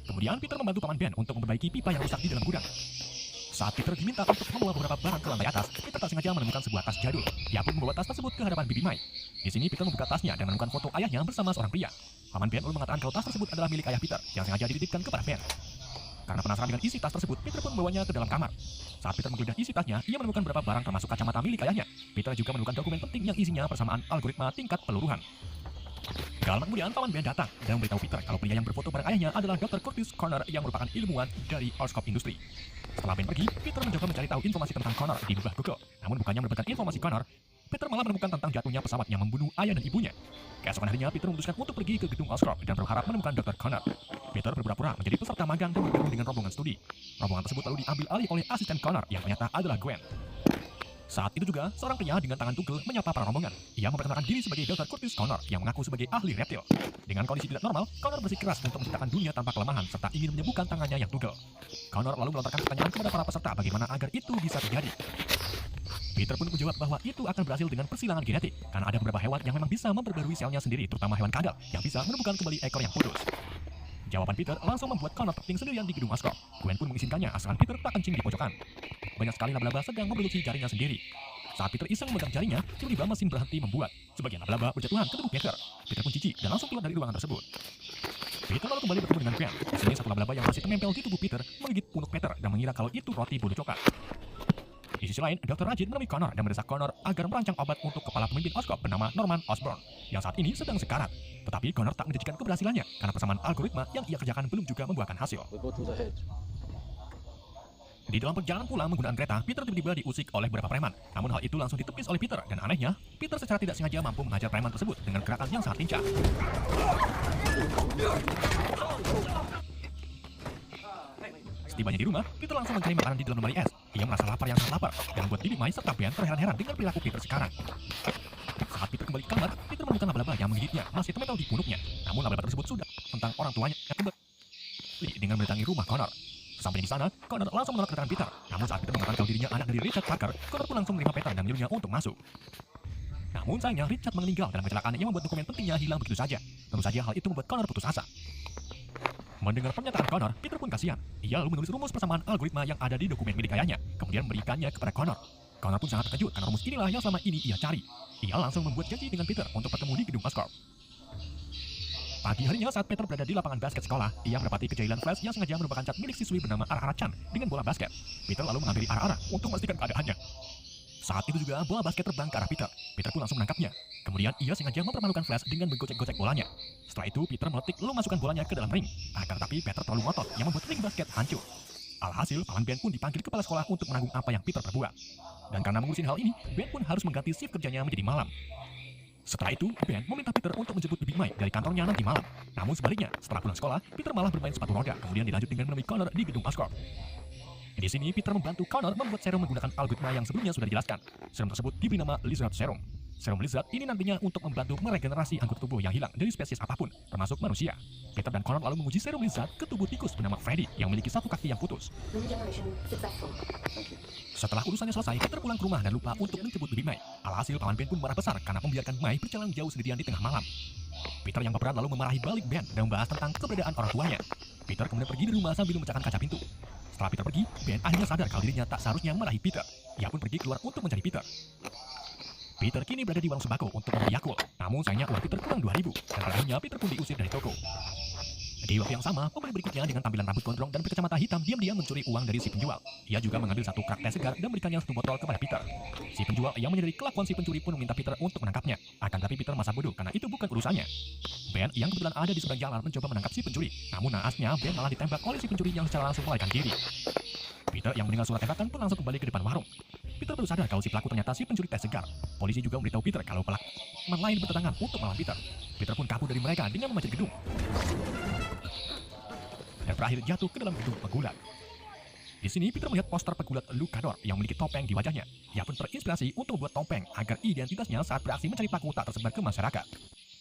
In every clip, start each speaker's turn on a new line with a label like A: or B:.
A: Kemudian Peter membantu Paman Ben untuk memperbaiki pipa yang rusak di dalam gudang. Saat Peter diminta untuk membawa beberapa barang ke lantai atas, Peter tak sengaja menemukan sebuah tas jadul. Ia pun membawa tas tersebut ke hadapan Bibi Mai. Di sini Peter membuka tasnya dan menemukan foto ayahnya bersama seorang pria. Paman Ben lalu mengatakan kalau tas tersebut adalah milik ayah Peter yang sengaja dititipkan kepada Ben. Karena penasaran dengan isi tas tersebut, Peter pun membawanya ke dalam kamar. Saat Peter menggeledah isi tasnya, ia menemukan beberapa barang termasuk kacamata milik ayahnya. Peter juga menemukan dokumen penting yang isinya persamaan algoritma tingkat peluruhan. Gak lama kemudian, Paman Ben datang dan memberitahu Peter kalau pria yang berfoto bareng ayahnya adalah Dr. Curtis Connor yang merupakan ilmuwan dari Oscorp Industry. Setelah Ben pergi, Peter mencoba mencari tahu informasi tentang Connor di lubang Google. Namun bukannya mendapatkan informasi Connor, Peter malah menemukan tentang jatuhnya pesawat yang membunuh ayah dan ibunya. Keesokan harinya, Peter memutuskan untuk pergi ke gedung Oscorp dan berharap menemukan Dr. Connor. Peter berpura-pura menjadi peserta magang dan bergabung dengan rombongan studi. Rombongan tersebut lalu diambil alih oleh asisten Connor yang ternyata adalah Gwen. Saat itu juga, seorang pria dengan tangan tugel menyapa para rombongan. Ia memperkenalkan diri sebagai Dr. Curtis Connor yang mengaku sebagai ahli reptil. Dengan kondisi tidak normal, Connor bersikeras untuk menciptakan dunia tanpa kelemahan serta ingin menyembuhkan tangannya yang tugel. Connor lalu melontarkan pertanyaan kepada para peserta bagaimana agar itu bisa terjadi. Peter pun menjawab bahwa itu akan berhasil dengan persilangan genetik, karena ada beberapa hewan yang memang bisa memperbarui selnya sendiri, terutama hewan kadal yang bisa menemukan kembali ekor yang putus. Jawaban Peter langsung membuat Connor terpenting sendirian di gedung Oscorp. Gwen pun mengizinkannya asalkan Peter tak kencing di pojokan. Banyak sekali laba-laba sedang memproduksi jaringnya sendiri. Saat Peter iseng memegang jaringnya, tiba-tiba mesin berhenti membuat. Sebagian laba-laba berjatuhan ke tubuh Peter. Peter pun jijik dan langsung keluar dari ruangan tersebut. Peter lalu kembali bertemu dengan Gwen. Di sini satu laba-laba yang masih menempel di tubuh Peter menggigit punuk Peter dan mengira kalau itu roti bulu coklat. Di sisi lain, Dr. Rajin menemui Connor dan mendesak Connor agar merancang obat untuk kepala pemimpin Oscorp bernama Norman Osborn, yang saat ini sedang sekarat. Tetapi Connor tak menjanjikan keberhasilannya, karena persamaan algoritma yang ia kerjakan belum juga membuahkan hasil. Di dalam perjalanan pulang menggunakan kereta, Peter tiba-tiba diusik oleh beberapa preman. Namun hal itu langsung ditepis oleh Peter, dan anehnya, Peter secara tidak sengaja mampu menghajar preman tersebut dengan gerakan yang sangat lincah. Setibanya di rumah, Peter langsung mencari makanan di dalam lemari es. Ia merasa lapar yang sangat lapar, dan membuat Bibi Mai serta Ben terheran-heran dengan perilaku Peter sekarang. Saat Peter kembali ke kamar, Peter menemukan laba-laba yang menggigitnya masih termental di punuknya. Namun laba-laba tersebut sudah tentang orang tuanya yang kembali dengan mendatangi rumah Connor. Sampai di sana, Connor langsung menolak kedatangan Peter. Namun saat Peter mengatakan kalau dirinya anak dari Richard Parker, Connor pun langsung menerima Peter dan menyuruhnya untuk masuk. Namun sayangnya Richard meninggal dalam kecelakaan yang membuat dokumen pentingnya hilang begitu saja. Tentu saja hal itu membuat Connor putus asa. Mendengar pernyataan Connor, Peter pun kasihan. Ia lalu menulis rumus persamaan algoritma yang ada di dokumen milik ayahnya, kemudian memberikannya kepada Connor. Connor pun sangat terkejut karena rumus inilah yang selama ini ia cari. Ia langsung membuat janji dengan Peter untuk bertemu di gedung Oscorp. Pagi harinya saat Peter berada di lapangan basket sekolah, ia mendapati kejailan Flash yang sengaja merupakan cat milik siswi bernama Ara-Ara Chan dengan bola basket. Peter lalu menghampiri Ara-Ara untuk memastikan keadaannya. Saat itu juga bola basket terbang ke arah Peter. Peter pun langsung menangkapnya. Kemudian ia sengaja mempermalukan Flash dengan menggocek-gocek bolanya. Setelah itu Peter meletik lalu masukkan bolanya ke dalam ring. Akan tetapi Peter terlalu ngotot yang membuat ring basket hancur. Alhasil, Paman Ben pun dipanggil kepala sekolah untuk menanggung apa yang Peter perbuat. Dan karena mengurusin hal ini, Ben pun harus mengganti shift kerjanya menjadi malam. Setelah itu, Ben meminta Peter untuk menjemput Bibi Mai dari kantornya nanti malam. Namun sebaliknya, setelah pulang sekolah, Peter malah bermain sepatu roda, kemudian dilanjut dengan menemui Connor di gedung Oscorp. Di sini, Peter membantu Connor membuat serum menggunakan algoritma yang sebelumnya sudah dijelaskan. Serum tersebut diberi nama Lizard Serum. Serum Lizard ini nantinya untuk membantu meregenerasi anggota tubuh yang hilang dari spesies apapun, termasuk manusia. Peter dan Connor lalu menguji serum Lizard ke tubuh tikus bernama Freddy yang memiliki satu kaki yang putus. Setelah urusannya selesai, Peter pulang ke rumah dan lupa untuk menjemput Bibi Mai. Alhasil, Paman Ben pun marah besar karena membiarkan Mai berjalan jauh sendirian di tengah malam. Peter yang berperan lalu memarahi balik Ben dan membahas tentang keberadaan orang tuanya. Peter kemudian pergi dari rumah sambil memecahkan kaca pintu. Setelah Peter pergi, Ben akhirnya sadar kalau dirinya tak seharusnya marahi Peter. Ia pun pergi keluar untuk mencari Peter. Peter kini berada di warung sembako untuk membeli Yakult. Namun sayangnya uang Peter kurang 2.000 dan pada akhirnya Peter pun diusir dari toko. Di waktu yang sama, pembeli berikutnya dengan tampilan rambut gondrong dan berkacamata hitam diam-diam mencuri uang dari si penjual. Ia juga mengambil satu krak teh segar dan memberikannya satu botol kepada Peter. Si penjual yang menyadari kelakuan si pencuri pun meminta Peter untuk menangkapnya. Akan tapi Peter masa bodoh karena itu bukan urusannya. Ben yang kebetulan ada di seberang jalan mencoba menangkap si pencuri. Namun naasnya Ben malah ditembak oleh si pencuri yang secara langsung melarikan diri. Peter yang mendengar suara tembakan pun langsung kembali ke depan warung. Peter baru sadar kalau si pelaku ternyata si pencuri teh segar. Polisi juga memberitahu Peter kalau pelaku lain berdatangan untuk melawan Peter. Peter pun kabur dari mereka dengan memanjat gedung. Dan berakhir jatuh ke dalam gedung pegulat. Di sini Peter melihat poster pegulat Lucador yang memiliki topeng di wajahnya. Ia pun terinspirasi untuk membuat topeng agar identitasnya saat beraksi mencari pelaku tak tersebar ke masyarakat.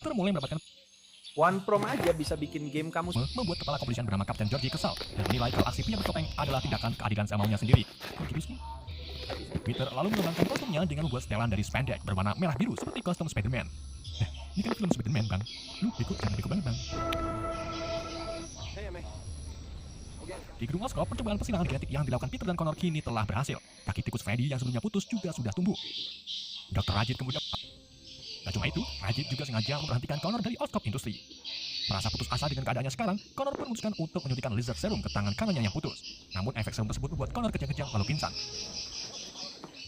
A: Peter mulai mendapatkan
B: One Prom aja bisa bikin game kamu.
A: Membuat kepala kepolisian bernama Kapten Georgie kesal dan menilai kalau aksi pria bertopeng adalah tindakan keadilan semaunya sendiri. Peter lalu mengembangkan kostumnya dengan membuat setelan dari spandex berwarna merah biru seperti kostum Spider-Man. Ini kan film Spider-Man, Bang. Lu jangan bego banget, Bang. Di gedung Oscorp, percobaan persilangan genetik yang dilakukan Peter dan Connor kini telah berhasil. Kaki tikus Freddy yang sebelumnya putus juga sudah tumbuh. Dr. Rajit kemudian... Gak cuma itu, Rajit juga sengaja memberhentikan Connor dari Oscorp Industri. Merasa putus asa dengan keadaannya sekarang, Connor pun memutuskan untuk menyuntikkan Lizard Serum ke tangan kanannya yang putus. Namun efek serum tersebut membuat Connor kejang-kejang lalu pingsan.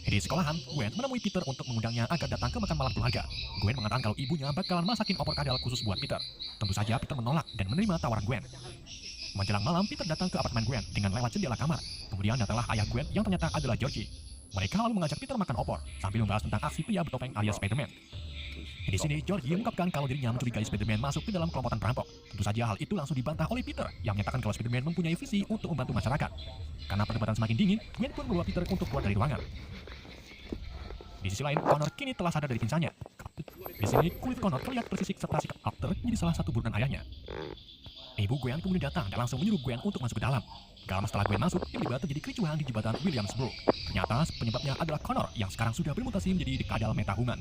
A: Di sekolahan, Gwen menemui Peter untuk mengundangnya agar datang ke makan malam keluarga. Gwen mengatakan kalau ibunya bakalan masakin opor kadal khusus buat Peter. Tentu saja Peter menolak dan menerima tawaran Gwen. Menjelang malam, Peter datang ke apartemen Gwen dengan lewat jendela kamar. Kemudian datanglah ayah Gwen yang ternyata adalah Georgie. Mereka lalu mengajak Peter makan opor sambil membahas tentang aksi pria bertopeng alias Spider-Man. Di sini, Georgie mengungkapkan kalau dirinya mencurigai Spider-Man masuk ke dalam kelompokan perampok. Tentu saja hal itu langsung dibantah oleh Peter yang menyatakan kalau Spider-Man mempunyai visi untuk membantu masyarakat. Karena perdebatan semakin dingin, Gwen pun membawa Peter untuk keluar dari ruangan. Di sisi lain, Connor kini telah sadar dari pingsannya. Di sini, kulit Connor terlihat bersisik serta sikap After menjadi salah satu burunan ayahnya. Ibu Gwen kemudian datang dan langsung menyuruh Gwen untuk masuk ke dalam. Gak lama setelah Gwen masuk, tiba-tiba terjadi kericuhan di jembatan Williamsburg. Ternyata penyebabnya adalah Connor yang sekarang sudah bermutasi menjadi kadal metahuman.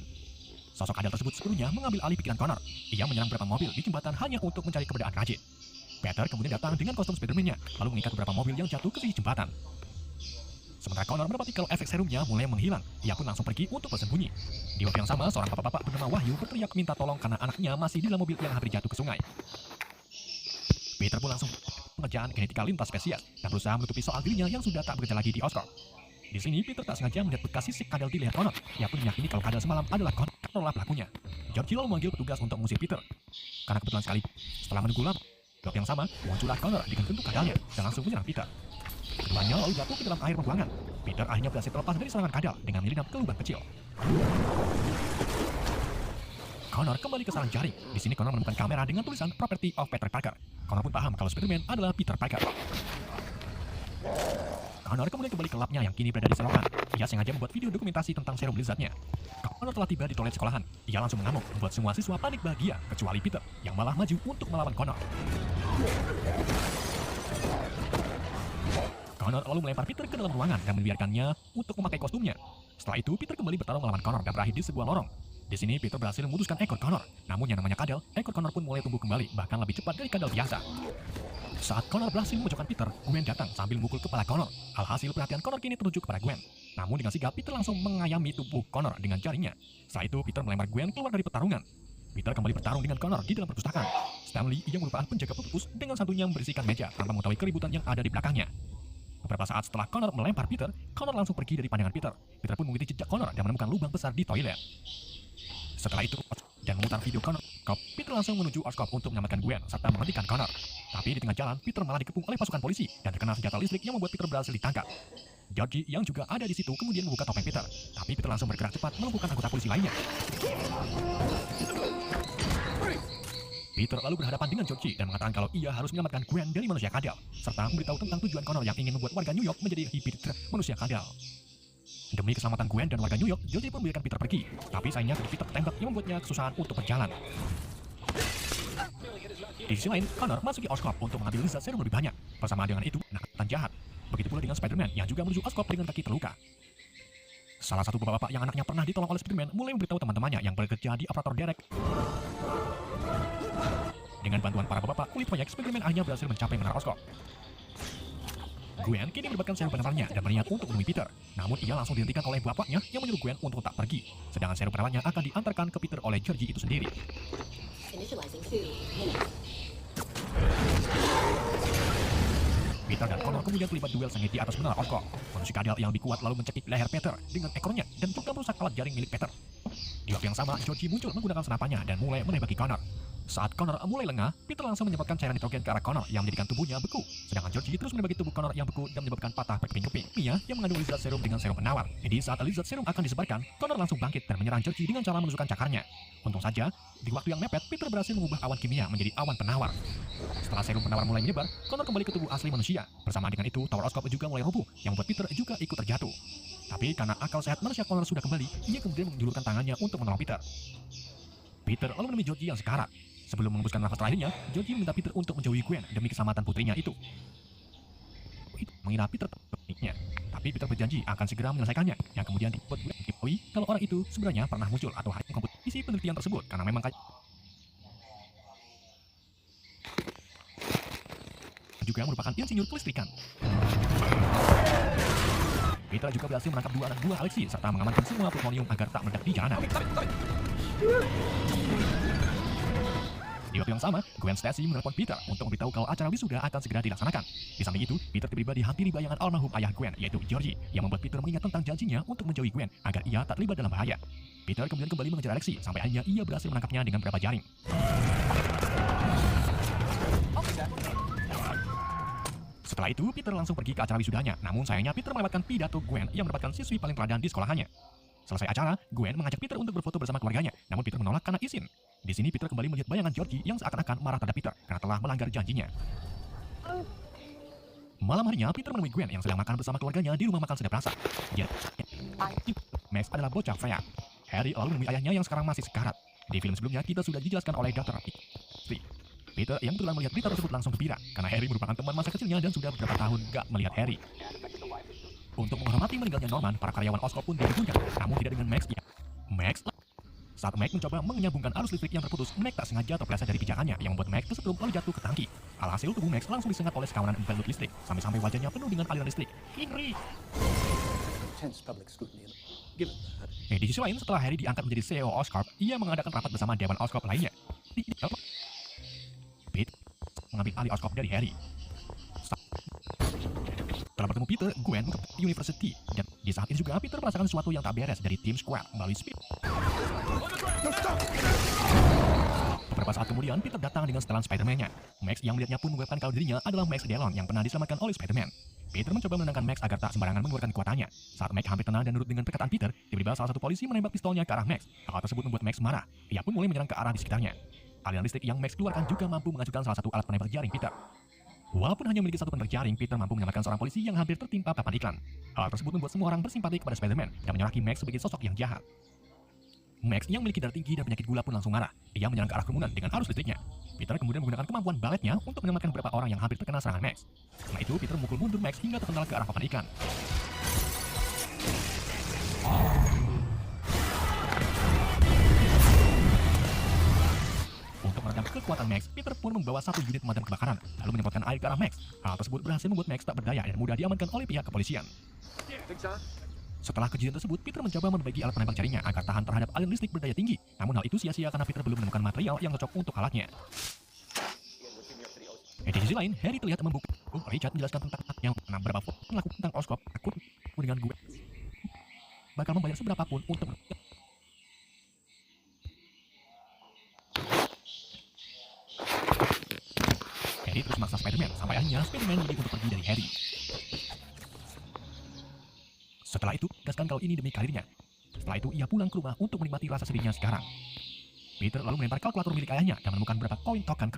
A: Sosok kadal tersebut sepenuhnya mengambil alih pikiran Connor. Ia menyerang beberapa mobil di jembatan hanya untuk mencari keberadaan Rajit. Peter kemudian datang dengan kostum Spider-Man-nya, lalu mengikat beberapa mobil yang jatuh ke sisi jembatan. Sementara Connor mendapati kalau efek serumnya mulai menghilang, ia pun langsung pergi untuk bersembunyi. Di waktu yang sama, seorang bapak-bapak bernama Wahyu berteriak minta tolong karena anaknya masih di dalam mobil yang hampir jatuh ke sungai. Peter pun langsung pengerjaan genetika lintas spesies dan berusaha menutupi soal dirinya yang sudah tak bekerja lagi di Oscorp. Di sini, Peter tak sengaja melihat bekas sisik kadal di leher Connor. Ia pun meyakini kalau kadal semalam adalah Connor lah pelakunya. Georgie lalu memanggil petugas untuk mengusir Peter. Karena kebetulan sekali, setelah menunggu lama, di waktu yang sama, muncullah Connor dengan bentuk kadalnya dan langsung menyerang Peter. Keduanya lalu jatuh ke dalam air pembuangan. Peter akhirnya berhasil terlepas dari serangan kadal dengan menyelinap ke lubang kecil. Connor kembali ke sarang jaring. Di sini Connor menemukan kamera dengan tulisan Property of Peter Parker. Connor pun paham kalau Spider-Man adalah Peter Parker. Connor kemudian kembali ke labnya yang kini berada di selokan. Ia sengaja membuat video dokumentasi tentang serum lizardnya. Connor telah tiba di toilet sekolahan. Ia langsung mengamuk, membuat semua siswa panik bahagia, kecuali Peter, yang malah maju untuk melawan Connor. Connor lalu melempar Peter ke dalam ruangan dan membiarkannya untuk memakai kostumnya. Setelah itu, Peter kembali bertarung melawan Connor dan berakhir di sebuah lorong. Di sini, Peter berhasil memutuskan ekor Connor. Namun yang namanya kadal, ekor Connor pun mulai tumbuh kembali, bahkan lebih cepat dari kadal biasa. Saat Connor berhasil memojokkan Peter, Gwen datang sambil memukul kepala Connor. Alhasil perhatian Connor kini tertuju kepada Gwen. Namun dengan sigap, Peter langsung mengayami tubuh Connor dengan jaringnya. Setelah itu, Peter melempar Gwen keluar dari pertarungan. Peter kembali bertarung dengan Connor di dalam perpustakaan. Stanley yang merupakan penjaga perpus dengan santunya membersihkan meja tanpa mengetahui keributan yang ada di belakangnya. Beberapa saat setelah Connor melempar Peter, Connor langsung pergi dari pandangan Peter. Peter pun mengikuti jejak Connor dan menemukan lubang besar di toilet. Setelah itu, dan memutar video Connor, Peter langsung menuju Oscorp untuk menyelamatkan Gwen serta menghentikan Connor. Tapi di tengah jalan, Peter malah dikepung oleh pasukan polisi dan terkena senjata listrik yang membuat Peter berhasil ditangkap. Georgie yang juga ada di situ kemudian membuka topeng Peter, tapi Peter langsung bergerak cepat melumpuhkan anggota polisi lainnya. Peter lalu berhadapan dengan Georgie dan mengatakan kalau ia harus menyelamatkan Gwen dari manusia kadal, serta memberitahu tentang tujuan Connor yang ingin membuat warga New York menjadi hibrid manusia kadal. Demi keselamatan Gwen dan warga New York, Georgie pun membiarkan Peter pergi. Tapi sayangnya Peter tertembak yang membuatnya kesusahan untuk berjalan. Di sisi lain, Connor masuki Oscorp untuk mengambil lizard serum lebih banyak. Bersama dengan itu, nakatan jahat. Begitu pula dengan Spider-Man yang juga menuju Oscorp dengan kaki terluka. Salah satu bapak-bapak yang anaknya pernah ditolong oleh Spider-Man mulai memberitahu teman-temannya yang bekerja di operator Derek. Dengan bantuan para bapak kulit proyek, Spider-Man akhirnya berhasil mencapai menara Oscorp. Gwen kini mendapatkan serum penawarnya dan berniat untuk menemui Peter. Namun ia langsung dihentikan oleh bapaknya yang menyuruh Gwen untuk tak pergi. Sedangkan serum penawarnya akan diantarkan ke Peter oleh Georgie itu sendiri. Peter dan Connor kemudian terlibat duel sengit di atas menara Oscorp. Manusia kadal yang lebih kuat lalu mencekik leher Peter dengan ekornya dan juga merusak alat jaring milik Peter. Di waktu yang sama, Georgie muncul menggunakan senapannya dan mulai menembaki Connor. Saat Connor mulai lengah, Peter langsung menyemprotkan cairan nitrogen ke arah Connor yang menjadikan tubuhnya beku. Sedangkan Georgie terus menembaki tubuh Connor yang beku dan menyebabkan patah berkeping-keping. Mia yang mengandung lizard serum dengan serum penawar. Jadi saat lizard serum akan disebarkan, Connor langsung bangkit dan menyerang Georgie dengan cara menusukkan cakarnya. Untung saja, di waktu yang mepet, Peter berhasil mengubah awan kimia menjadi awan penawar. Setelah serum penawar mulai menyebar, Connor kembali ke tubuh asli manusia. Bersamaan dengan itu, Tower Oscorp juga mulai roboh, yang membuat Peter juga ikut terjatuh. Tapi karena akal sehat manusia Connor sudah kembali, ia kemudian menjulurkan tangannya untuk menolong Peter. Peter lalu menemui Georgie yang sekarat. Sebelum mengembuskan nafas terakhirnya, Georgie meminta Peter untuk menjauhi Gwen demi keselamatan putrinya itu. Mengira Peter tekniknya, tapi Peter berjanji akan segera menyelesaikannya, yang kemudian dibuat Gwen diketahui kalau orang itu sebenarnya pernah muncul atau hanya mengkompetisi penelitian tersebut karena memang juga merupakan insinyur kelistrikan. Peter juga berhasil menangkap 2 anak buah Alexi serta mengamankan semua plutonium agar tak meledak di jalanan. Di waktu yang sama, Gwen Stacy menelpon Peter untuk memberitahu kalau acara wisuda akan segera dilaksanakan. Di samping itu, Peter tiba-tiba dihampiri bayangan almarhum ayah Gwen, yaitu Georgie, yang membuat Peter mengingat tentang janjinya untuk menjauhi Gwen agar ia tak terlibat dalam bahaya. Peter kemudian kembali mengejar Alexi sampai akhirnya ia berhasil menangkapnya dengan beberapa jaring. Setelah itu, Peter langsung pergi ke acara wisudanya, namun sayangnya Peter melewatkan pidato Gwen yang merupakan siswi paling teladan di sekolahannya. Selesai acara, Gwen mengajak Peter untuk berfoto bersama keluarganya, namun Peter menolak karena izin. Di sini Peter kembali melihat bayangan Georgie yang seakan-akan marah terhadap Peter karena telah melanggar janjinya. Malam harinya, Peter menemui Gwen yang sedang makan bersama keluarganya di rumah makan Sedaprasa. Max adalah bocah freak. Harry lalu menemui ayahnya yang sekarang masih sekarat. Di film sebelumnya, kita sudah dijelaskan oleh Dr. Peter yang kebetulan melihat berita tersebut langsung gembira karena Harry merupakan teman masa kecilnya dan sudah beberapa tahun gak melihat Harry. Untuk menghormati meninggalnya Norman, para karyawan Oscorp pun diliburkan, namun tidak dengan Max. Saat Max mencoba menyambungkan arus listrik yang terputus, Max tak sengaja terpeleset dari pijakannya yang membuat Max kesetrum lalu jatuh ke tangki. Alhasil tubuh Max langsung disengat oleh sekawanan empelut listrik, sampai-sampai wajahnya penuh dengan aliran listrik. Ngeri! Di sisi lain, setelah Harry diangkat menjadi CEO Oscorp, ia mengadakan rapat bersama Dewan Oscorp lainnya. Pete mengambil alih Oscorp dari Harry. Setelah bertemu Peter, Gwen ke University, dan di saat ini juga Peter merasakan sesuatu yang tak beres dari tim Squad melalui Speed. Beberapa saat kemudian, Peter datang dengan setelan Spider-Man-nya. Max yang melihatnya pun mengungkapkan kalau dirinya adalah Max Dillon yang pernah diselamatkan oleh Spider-Man. Peter mencoba menenangkan Max agar tak sembarangan mengeluarkan kekuatannya. Saat Max hampir tenang dan nurut dengan perkataan Peter, tiba-tiba salah satu polisi menembak pistolnya ke arah Max. Hal tersebut membuat Max marah. Ia pun mulai menyerang ke arah di sekitarnya. Aliran listrik yang Max keluarkan juga mampu menghancurkan salah satu alat penembak jaring Peter. Walaupun hanya memiliki satu penembak jaring, Peter mampu menyelamatkan seorang polisi yang hampir tertimpa papan iklan. Hal tersebut membuat semua orang bersimpati kepada Spider-Man dan menyoraki Max sebagai sosok yang jahat. Max yang memiliki darah tinggi dan penyakit gula pun langsung marah. Ia menyerang ke arah kerumunan dengan arus listriknya. Peter kemudian menggunakan kemampuan baletnya untuk menyelamatkan beberapa orang yang hampir terkena serangan Max. Setelah itu, Peter memukul mundur Max hingga terpental ke arah papan iklan. Untuk meredam kekuatan Max, Peter pun membawa satu unit pemadam kebakaran, lalu menyemprotkan air ke arah Max. Hal tersebut berhasil membuat Max tak berdaya dan mudah diamankan oleh pihak kepolisian. Setelah kejadian tersebut, Peter mencoba memperbaiki alat penembak jaringnya agar tahan terhadap aliran listrik berdaya tinggi. Namun hal itu sia-sia karena Peter belum menemukan material yang cocok untuk alatnya. Di sisi lain, Harry terlihat membuk. Richard menjelaskan tentang yang beberapa melakukan tentang Oscorp takut dengan gue bakal membayar seberapapun untuk Harry terus memaksa Spider-Man sampai akhirnya Spider-Man memilih untuk pergi dari Harry. Setelah itu, tegaskan kalau ini demi karirnya. Setelah itu, ia pulang ke rumah untuk menikmati rasa sedihnya sekarang. Peter lalu melempar kalkulator milik ayahnya dan menemukan beberapa koin token.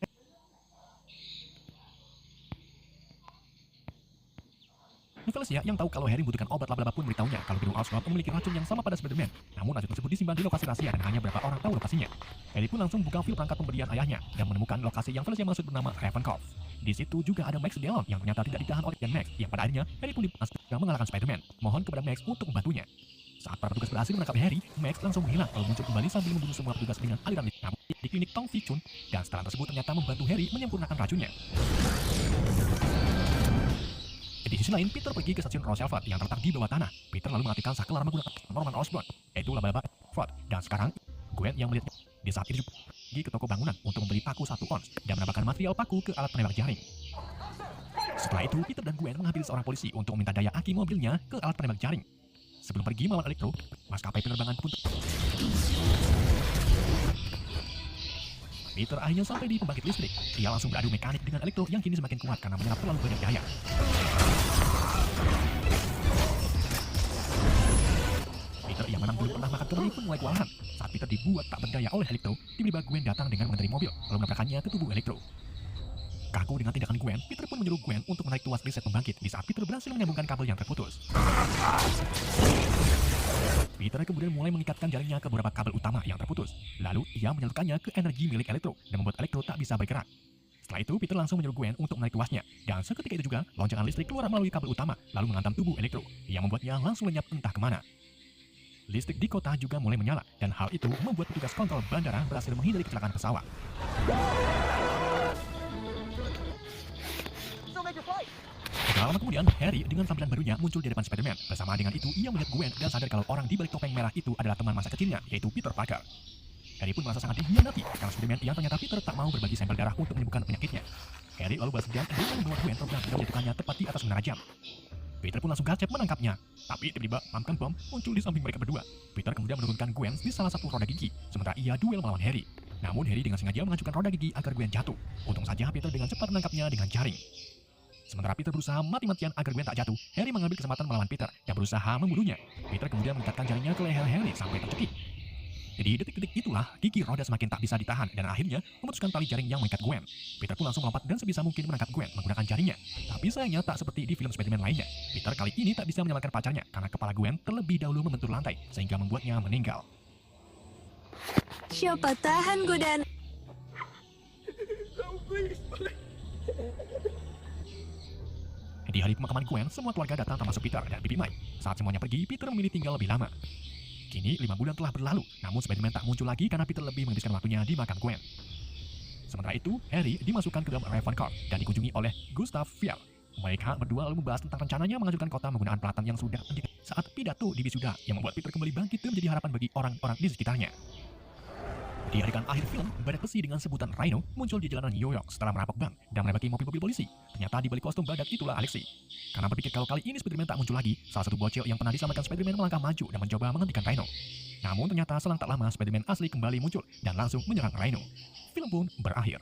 A: Felicia yang tahu kalau Harry membutuhkan obat laba-laba pun beritahunya kalau gedung Oscorp memiliki racun yang sama pada Spider-Man. Namun racun tersebut disimpan di lokasi rahasia dan hanya beberapa orang tahu lokasinya. Harry pun langsung buka file perangkat pemberian ayahnya dan menemukan lokasi yang Felicia maksud bernama Ravencroft. Di situ juga ada Max Dillon yang ternyata tidak ditahan oleh Max, yang pada akhirnya Harry pun dimasukkan dan mengalahkan Spider-Man. Mohon kepada Max untuk membantunya. Saat para petugas berhasil menangkap Harry, Max langsung menghilang lalu muncul kembali sambil membunuh semua petugas dengan aliran listrik di klinik Tong Fi Chun, dan setelah tersebut ternyata membantu Harry menyempurnakan racunnya. Di sisi lain, Peter pergi ke stasiun Roosevelt yang terletak di bawah tanah. Peter lalu mengaktifkan saklar menggunakan Norman Osborn, yaitu laba-laba Ford. Dan sekarang, Gwen yang melihat di saat itu pergi ke toko bangunan untuk membeli paku 1 ons dan menambahkan material paku ke alat penembak jaring. Setelah itu, Peter dan Gwen mengambil seorang polisi untuk meminta daya aki mobilnya ke alat penembak jaring. Sebelum pergi melawan Electro, maskapai penerbangan pun Peter akhirnya sampai di pembangkit listrik. Dia langsung beradu mekanik dengan Electro yang kini semakin kuat karena menyerap terlalu banyak daya. Peter yang memang belum pernah makan kembali pun mulai kewalahan. Saat Peter dibuat tak berdaya oleh Electro, tiba-tiba Gwen datang dengan mengendarai mobil, lalu menabrakkannya ke tubuh Electro. Kaku dengan tindakan Gwen, Peter pun menyuruh Gwen untuk menarik tuas riset pembangkit di saat Peter berhasil menyambungkan kabel yang terputus. Peter kemudian mulai mengikatkan jaringnya ke beberapa kabel utama yang terputus. Lalu ia menyalurkannya ke energi milik Electro dan membuat Electro tak bisa bergerak. Setelah itu, Peter langsung menyuruh Gwen untuk menarik tuasnya. Dan seketika itu juga, lonjakan listrik keluar melalui kabel utama, lalu menghantam tubuh Electro, yang membuatnya langsung lenyap entah kemana. Listrik di kota juga mulai menyala, dan hal itu membuat petugas kontrol bandara berhasil menghindari kecelakaan pesawat. Tidak lama kemudian, Harry dengan tampilan barunya muncul di depan Spider-Man. Bersama dengan itu, ia melihat Gwen dan sadar kalau orang di balik topeng merah itu adalah teman masa kecilnya, yaitu Peter Parker. Harry pun merasa sangat dikhianati karena Spider-Man yang ternyata Peter tak mau berbagi sampel darah untuk menyembuhkan penyakitnya. Harry lalu balas dendam dengan membawa Gwen terbang dan menjatuhkannya tepat di atas menara jam. Peter pun langsung gacep menangkapnya. Tapi tiba-tiba Pumpkin Bomb muncul di samping mereka berdua. Peter kemudian menurunkan Gwen di salah satu roda gigi, sementara ia duel melawan Harry. Namun Harry dengan sengaja mengacukan roda gigi agar Gwen jatuh. Untung saja Peter dengan cepat menangkapnya dengan jaring. Sementara Peter berusaha mati-matian agar Gwen tak jatuh, Harry mengambil kesempatan melawan Peter dan berusaha membunuhnya. Peter kemudian mengikatkan jaringnya ke leher Harry sampai tercekik. Di detik-detik itulah, gigi roda semakin tak bisa ditahan dan akhirnya memutuskan tali jaring yang mengikat Gwen. Peter pun langsung melompat dan sebisa mungkin menangkap Gwen menggunakan jaringnya. Tapi sayangnya tak seperti di film Spider-Man lainnya. Peter kali ini tak bisa menyelamatkan pacarnya karena kepala Gwen terlebih dahulu membentur lantai sehingga membuatnya meninggal.
C: Siapa tahan godaan?
A: Di hari pemakaman Gwen, semua keluarga datang termasuk Peter dan Bibi Mike. Saat semuanya pergi, Peter memilih tinggal lebih lama. Kini 5 bulan telah berlalu, namun Spider-Man tak muncul lagi karena Peter lebih menghabiskan waktunya di makam Gwen. Sementara itu, Harry dimasukkan ke dalam Ravenclaw dan dikunjungi oleh Gustav Fier. Mereka berdua lalu membahas tentang rencananya mengajukan kota menggunakan peralatan yang sudah ada saat pidato di wisuda yang membuat Peter kembali bangkit dan menjadi harapan bagi orang-orang di sekitarnya. Di adegan akhir film, badak besi dengan sebutan Rhino muncul di jalanan New York setelah merampok bank dan menembaki mobil-mobil polisi. Ternyata di balik kostum badak itulah Alexei. Karena berpikir kalau kali ini Spider-Man tak muncul lagi, salah satu bocil yang pernah diselamatkan Spider-Man melangkah maju dan mencoba menghentikan Rhino. Namun ternyata selang tak lama Spider-Man asli kembali muncul dan langsung menyerang Rhino. Film pun berakhir.